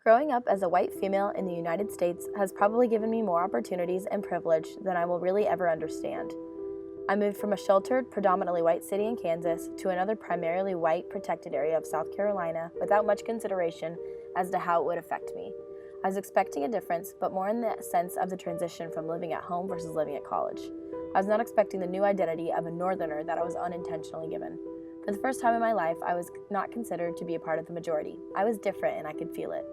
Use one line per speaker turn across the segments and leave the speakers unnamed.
Growing up as a white female in the United States has probably given me more opportunities and privilege than I will really ever understand. I moved from a sheltered, predominantly white city in Kansas to another primarily white, protected area of South Carolina without much consideration as to how it would affect me. I was expecting a difference, but more in the sense of the transition from living at home versus living at college. I was not expecting the new identity of a northerner that I was unintentionally given. For the first time in my life, I was not considered to be a part of the majority. I was different and I could feel it.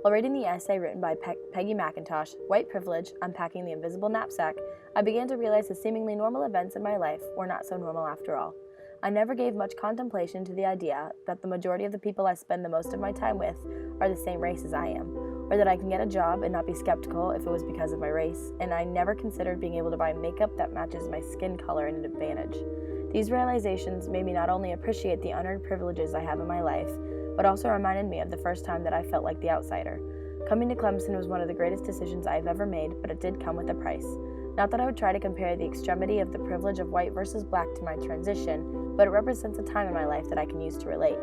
While reading the essay written by Peggy McIntosh, White Privilege, Unpacking the Invisible Knapsack, I began to realize the seemingly normal events in my life were not so normal after all. I never gave much contemplation to the idea that the majority of the people I spend the most of my time with are the same race as I am, or that I can get a job and not be skeptical if it was because of my race, and I never considered being able to buy makeup that matches my skin color an advantage. These realizations made me not only appreciate the unearned privileges I have in my life, but also reminded me of the first time that I felt like the outsider. Coming to Clemson was one of the greatest decisions I have ever made, but it did come with a price. Not that I would try to compare the extremity of the privilege of white versus black to my transition, but it represents a time in my life that I can use to relate.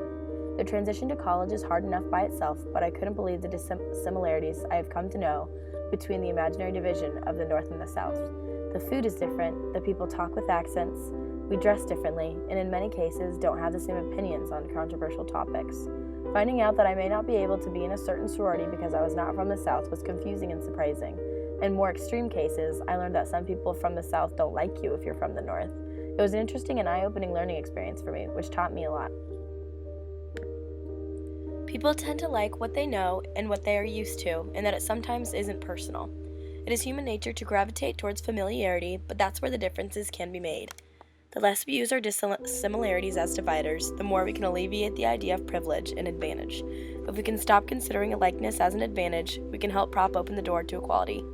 The transition to college is hard enough by itself, but I couldn't believe the similarities I have come to know between the imaginary division of the North and the South. The food is different, the people talk with accents, we dress differently, and in many cases don't have the same opinions on controversial topics. Finding out that I may not be able to be in a certain sorority because I was not from the South was confusing and surprising. In more extreme cases, I learned that some people from the South don't like you if you're from the North. It was an interesting and eye-opening learning experience for me, which taught me a lot. People tend to like what they know and what they are used to, and that it sometimes isn't personal. It is human nature to gravitate towards familiarity, but that's where the differences can be made. The less we use our similarities as dividers, the more we can alleviate the idea of privilege and advantage. If we can stop considering a likeness as an advantage, we can help prop open the door to equality.